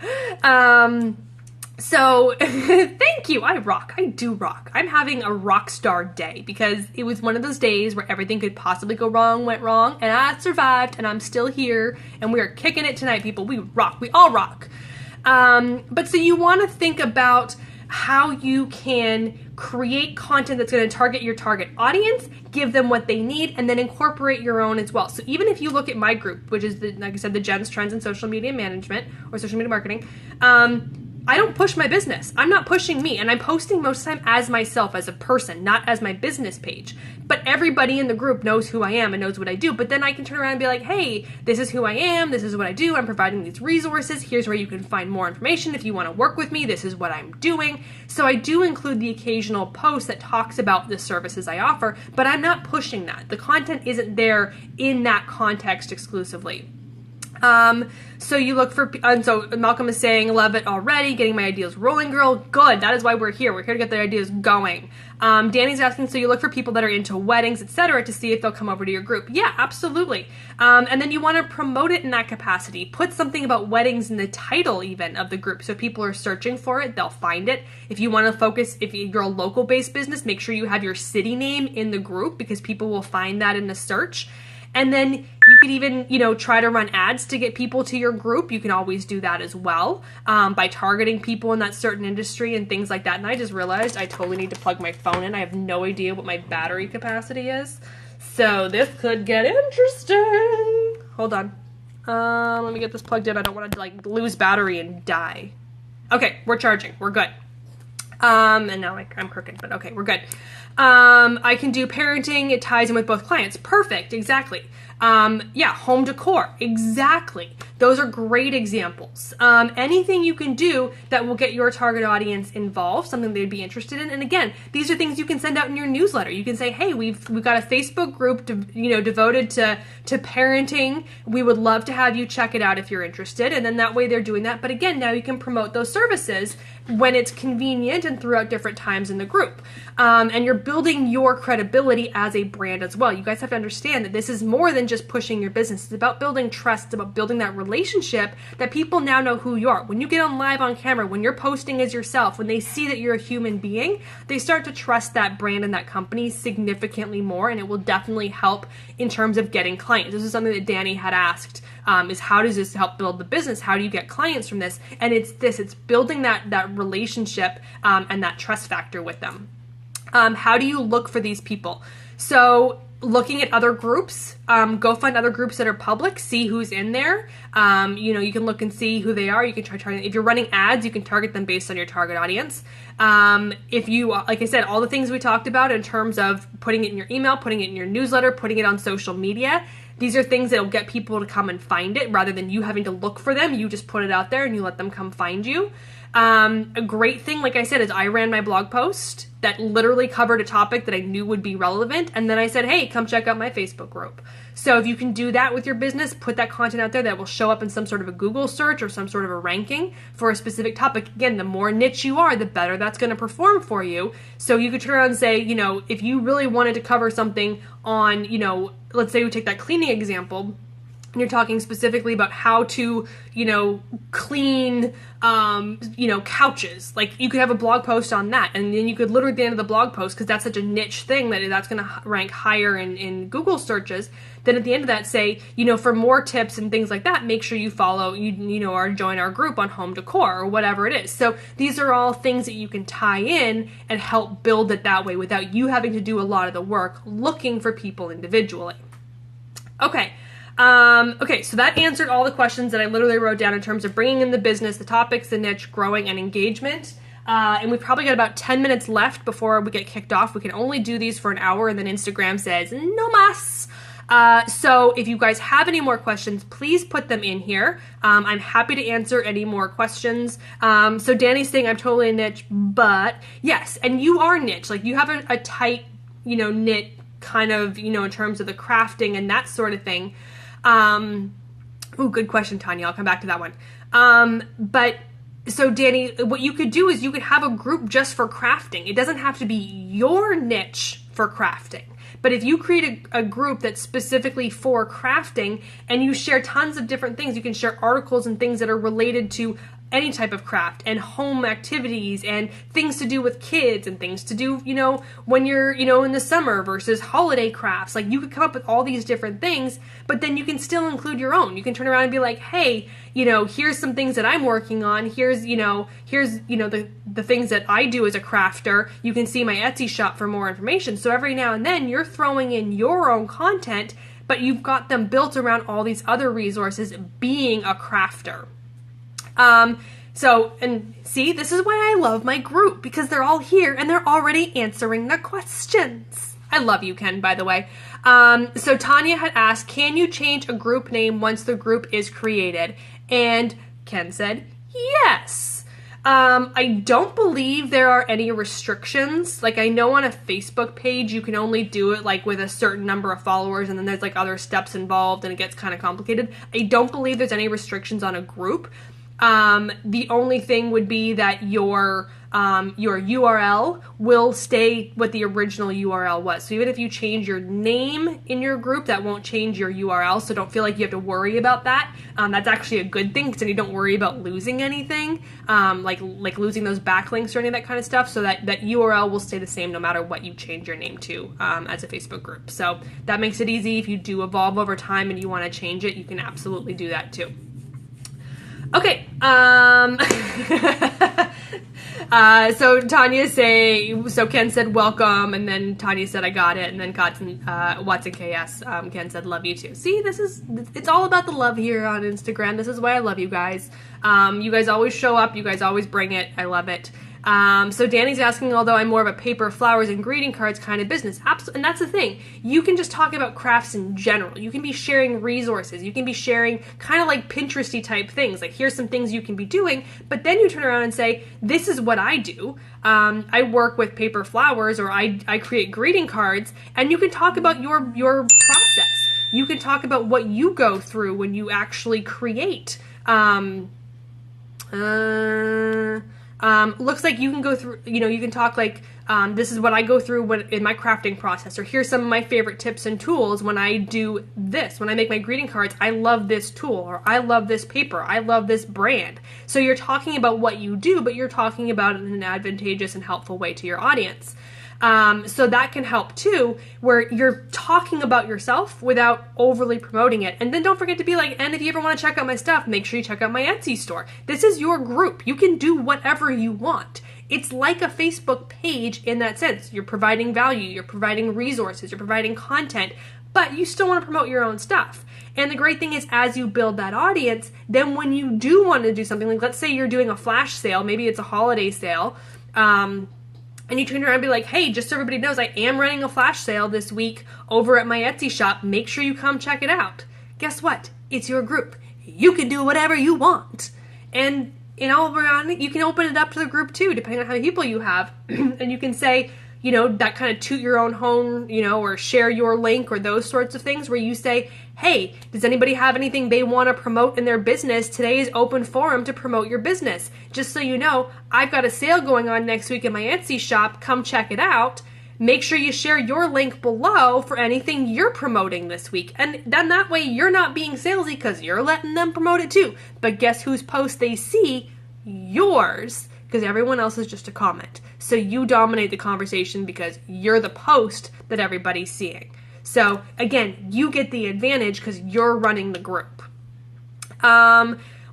So thank you. I rock. I do rock. I'm having a rock star day because it was one of those days where everything could possibly go wrong, went wrong, and I survived, and I'm still here, and we are kicking it tonight, people. We rock. We all rock. But so you want to think about how you can create content that's going to target your target audience, give them what they need, and then incorporate your own as well. So even if you look at my group, which is, like I said, the Jen's Trends in Social Media Management or Social Media Marketing, I don't push my business. I'm not pushing me, and I'm posting most of the time as myself, as a person, not as my business page. But everybody in the group knows who I am and knows what I do. But then I can turn around and be like, hey, this is who I am. This is what I do. I'm providing these resources. Here's where you can find more information. If you want to work with me, this is what I'm doing. So I do include the occasional post that talks about the services I offer, but I'm not pushing that. The content isn't there in that context exclusively. So you look for, and so Malcolm is saying, love it already, getting my ideas rolling, girl. Good. That is why we're here. We're here to get the ideas going. Danny's asking, so you look for people that are into weddings, etc., to see if they'll come over to your group. Yeah, absolutely. And then you want to promote it in that capacity. Put something about weddings in the title even of the group. So if people are searching for it, they'll find it. If you want to focus, if you're a local based business, make sure you have your city name in the group because people will find that in the search. And then you could even, try to run ads to get people to your group. You can always do that as well by targeting people in that certain industry and things like that. And I just realized I totally need to plug my phone in. I have no idea what my battery capacity is. So this could get interesting. Hold on. Let me get this plugged in. I don't want to lose battery and die. Okay, we're charging. We're good. And now I'm crooked, but okay, we're good. I can do parenting. It ties in with both clients. Perfect. Exactly. Yeah, home decor. Exactly. Those are great examples. Anything you can do that will get your target audience involved, something they'd be interested in. And again, these are things you can send out in your newsletter. You can say, hey, we've got a Facebook group, devoted to parenting. We would love to have you check it out if you're interested. And then that way they're doing that. But again, now you can promote those services when it's convenient and throughout different times in the group. And you're building your credibility as a brand as well. You guys have to understand that this is more than just pushing your business. It's about building trust, it's about building that relationship that people now know who you are. When you get on live on camera, when you're posting as yourself, when they see that you're a human being, they start to trust that brand and that company significantly more, and it will definitely help in terms of getting clients. This is something that Danny had asked, is how does this help build the business? How do you get clients from this? And it's building that relationship and that trust factor with them. How do you look for these people? So looking at other groups, go find other groups that are public, see who's in there. You can look and see who they are. You can try, if you're running ads, you can target them based on your target audience. If you, like I said, all the things we talked about in terms of putting it in your email, putting it in your newsletter, putting it on social media, these are things that will get people to come and find it rather than you having to look for them. You just put it out there and you let them come find you. A great thing, like I said, is I ran my blog post that literally covered a topic that I knew would be relevant. And then I said, hey, come check out my Facebook group. So if you can do that with your business, put that content out there that will show up in some sort of a Google search or some sort of a ranking for a specific topic. Again, the more niche you are, the better that's going to perform for you. So you could turn around and say, if you really wanted to cover something on, let's say we take that cleaning example, and you're talking specifically about how to, clean, couches. Like, you could have a blog post on that, and then you could literally at the end of the blog post, because that's such a niche thing that's going to rank higher in Google searches, then at the end of that say, for more tips and things like that, make sure you follow, or join our group on home decor or whatever it is. So these are all things that you can tie in and help build it that way without you having to do a lot of the work looking for people individually. Okay. So that answered all the questions that I literally wrote down in terms of bringing in the business, the topics, the niche, growing, and engagement. And we've probably got about 10 minutes left before we get kicked off. We can only do these for an hour, and then Instagram says, no mas. So if you guys have any more questions, please put them in here. I'm happy to answer any more questions. So Danny's saying I'm totally a niche, but yes, and you are niche. Like, you have a tight, knit kind of, in terms of the crafting and that sort of thing. Good question, Tanya. I'll come back to that one. But so Danny, what you could do is you could have a group just for crafting. It doesn't have to be your niche for crafting. But if you create a group that's specifically for crafting and you share tons of different things, you can share articles and things that are related to any type of craft and home activities and things to do with kids and things to do, when you're, in the summer versus holiday crafts. Like, you could come up with all these different things, but then you can still include your own. You can turn around and be like, hey, here's some things that I'm working on. Here's the things that I do as a crafter. You can see my Etsy shop for more information. So every now and then you're throwing in your own content, but you've got them built around all these other resources being a crafter. And see, this is why I love my group, because they're all here and they're already answering the questions. I love you, Ken, by the way. So Tanya had asked, can you change a group name once the group is created? And Ken said, yes. I don't believe there are any restrictions. Like, I know on a Facebook page, you can only do it like with a certain number of followers, and then there's like other steps involved and it gets kind of complicated. I don't believe there's any restrictions on a group. The only thing would be that your URL will stay what the original URL was. So even if you change your name in your group, that won't change your URL. So don't feel like you have to worry about that. That's actually a good thing, because then you don't worry about losing anything, like losing those backlinks or any of that kind of stuff. So that URL will stay the same no matter what you change your name to as a Facebook group. So that makes it easy. If you do evolve over time and you want to change it, you can absolutely do that too. Okay, so Tanya's saying, so Ken said welcome, and then Tanya said I got it, and then Watson KS, Ken said love you too. See, it's all about the love here on Instagram. This is why I love you guys. You guys always show up, you guys always bring it, I love it. So Danny's asking, although I'm more of a paper, flowers, and greeting cards kind of business. And that's the thing. You can just talk about crafts in general. You can be sharing resources. You can be sharing kind of like Pinteresty type things. Like, here's some things you can be doing. But then you turn around and say, this is what I do. I work with paper flowers, or I create greeting cards. And you can talk about your process. You can talk about what you go through when you actually create. Looks like you can go through, you can talk like, this is what I go through in my crafting process, or here's some of my favorite tips and tools when I do this. When I make my greeting cards, I love this tool, or I love this paper, I love this brand. So you're talking about what you do, but you're talking about it in an advantageous and helpful way to your audience. So that can help too, where you're talking about yourself without overly promoting it. And then don't forget to be like, and if you ever want to check out my stuff, make sure you check out my Etsy store. This is your group. You can do whatever you want. It's like a Facebook page in that sense. You're providing value, you're providing resources, you're providing content, but you still want to promote your own stuff. And the great thing is, as you build that audience, then when you do want to do something, like let's say you're doing a flash sale, maybe it's a holiday sale, and you turn around and be like, hey, just so everybody knows, I am running a flash sale this week over at my Etsy shop. Make sure you come check it out. Guess what? It's your group. You can do whatever you want. And you can open it up to the group too, depending on how many people you have. And you can say, that kind of toot your own horn, or share your link or those sorts of things where you say, hey, does anybody have anything they want to promote in their business? Today is open forum to promote your business. Just so you know, I've got a sale going on next week in my Etsy shop. Come check it out. make sure you share your link below for anything you're promoting this week. And then that way you're not being salesy because you're letting them promote it too. But guess whose post they see? Yours. Because everyone else is just a comment. So you dominate the conversation because you're the post that everybody's seeing. So again, you get the advantage because you're running the group.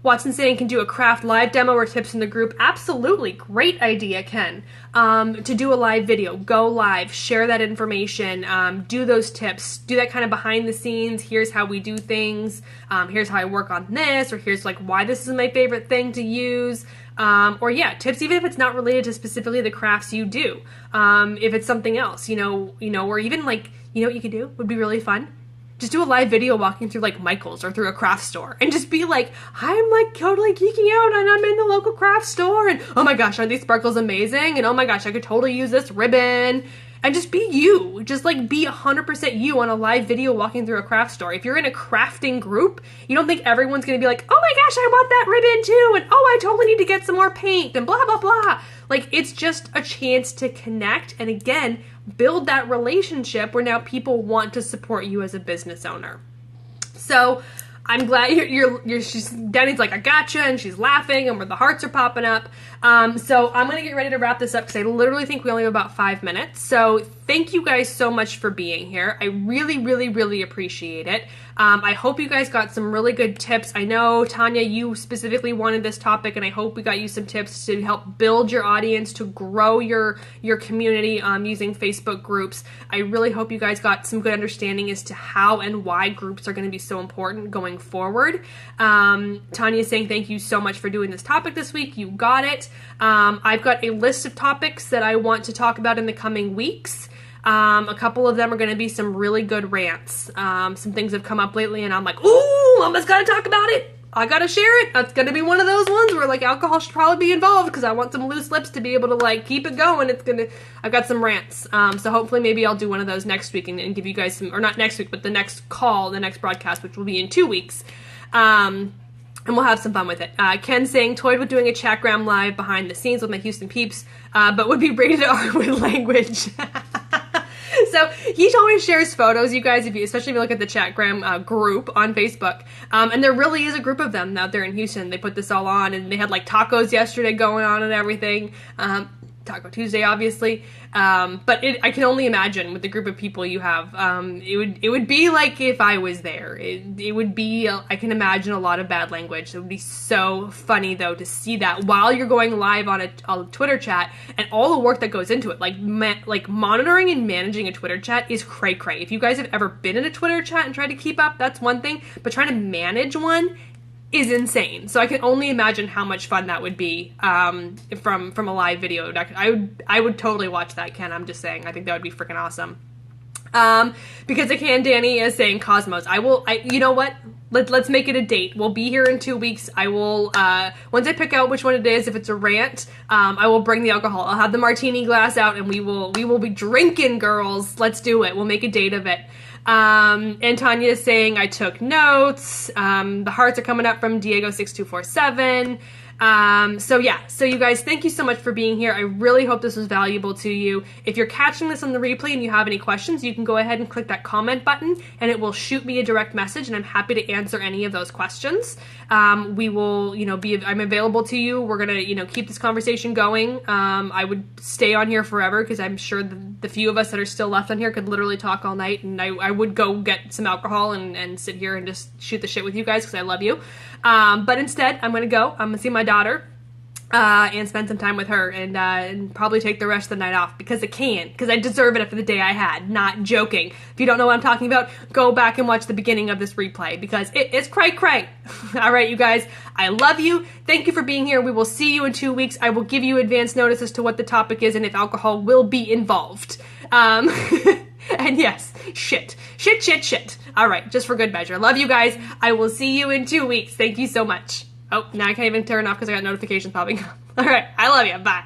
Watson saying can do a craft live demo or tips in the group. Absolutely. Great idea, Ken. To do a live video, go live, share that information, do those tips, do that kind of behind the scenes. Here's how we do things. Here's how I work on this, or here's like why this is my favorite thing to use. Or yeah, tips, even if it's not related to specifically the crafts you do. If it's something else, or even like, what you could do would be really fun. Just do a live video walking through like Michael's or through a craft store and just be like, I'm like totally geeking out and I'm in the local craft store and oh my gosh, aren't these sparkles amazing? And oh my gosh, I could totally use this ribbon. And just be you. Just like be 100% you on a live video walking through a craft store. If you're in a crafting group, you don't think everyone's going to be like, oh my gosh, I want that ribbon too. And oh, I totally need to get some more paint and blah, blah, blah. Like it's just a chance to connect. And again, build that relationship where now people want to support you as a business owner. So I'm glad Danny's like, I gotcha, and she's laughing, and where the hearts are popping up. So I'm going to get ready to wrap this up because I literally think we only have about 5 minutes. So thank you guys so much for being here. I really, really, really appreciate it. I hope you guys got some really good tips. I know, Tanya, you specifically wanted this topic, and I hope we got you some tips to help build your audience, to grow your community using Facebook groups. I really hope you guys got some good understanding as to how and why groups are going to be so important going forward. Tanya is saying thank you so much for doing this topic this week. You got it. I've got a list of topics that I want to talk about in the coming weeks. A couple of them are going to be some really good rants. Some things have come up lately and I'm like, ooh, Mama's got to talk about it. I got to share it. That's going to be one of those ones where like alcohol should probably be involved because I want some loose lips to be able to like keep it going. I've got some rants. So hopefully maybe I'll do one of those next week and give you guys some, or not next week, but the next call, the next broadcast, which will be in 2 weeks. And we'll have some fun with it. Ken saying, toyed with doing a chatgram live behind the scenes with my Houston peeps, but would be rated R with language. So he always shares photos, you guys, especially if you look at the chatgram group on Facebook. And there really is a group of them out there in Houston. They put this all on, and they had like tacos yesterday going on and everything. Taco Tuesday, obviously. But I can only imagine with the group of people you have, it would be like if I was there. It would be, I can imagine a lot of bad language. It would be so funny though to see that while you're going live on a Twitter chat and all the work that goes into it. Like monitoring and managing a Twitter chat is cray cray. If you guys have ever been in a Twitter chat and tried to keep up, that's one thing. But trying to manage one is insane. So I can only imagine how much fun that would be from a live video. I would totally watch that, Ken. I'm just saying. I think that would be freaking awesome. Because Danny is saying Cosmos. You know what? Let's make it a date. We'll be here in 2 weeks. I will, once I pick out which one it is, if it's a rant, I will bring the alcohol. I'll have the martini glass out and we will be drinking, girls. Let's do it. We'll make a date of it. And Tanya is saying, I took notes. The hearts are coming up from Diego6247. So you guys, thank you so much for being here. I really hope this was valuable to you. If you're catching this on the replay and you have any questions, you can go ahead and click that comment button and it will shoot me a direct message, and I'm happy to answer any of those questions. We will, I'm available to you. We're going to, keep this conversation going. I would stay on here forever because I'm sure the few of us that are still left on here could literally talk all night, and I would go get some alcohol and sit here and just shoot the shit with you guys because I love you. But instead, I'm going to go. I'm going to see my daughter and spend some time with her and probably take the rest of the night off because I deserve it after the day I had. Not joking. If you don't know what I'm talking about, go back and watch the beginning of this replay because it's cray-cray. All right, you guys, I love you. Thank you for being here. We will see you in 2 weeks. I will give you advance notice as to what the topic is and if alcohol will be involved. And yes, shit. All right, just for good measure. Love you guys. I will see you in 2 weeks. Thank you so much. Oh, now I can't even turn off because I got notifications popping up. All right, I love you. Bye.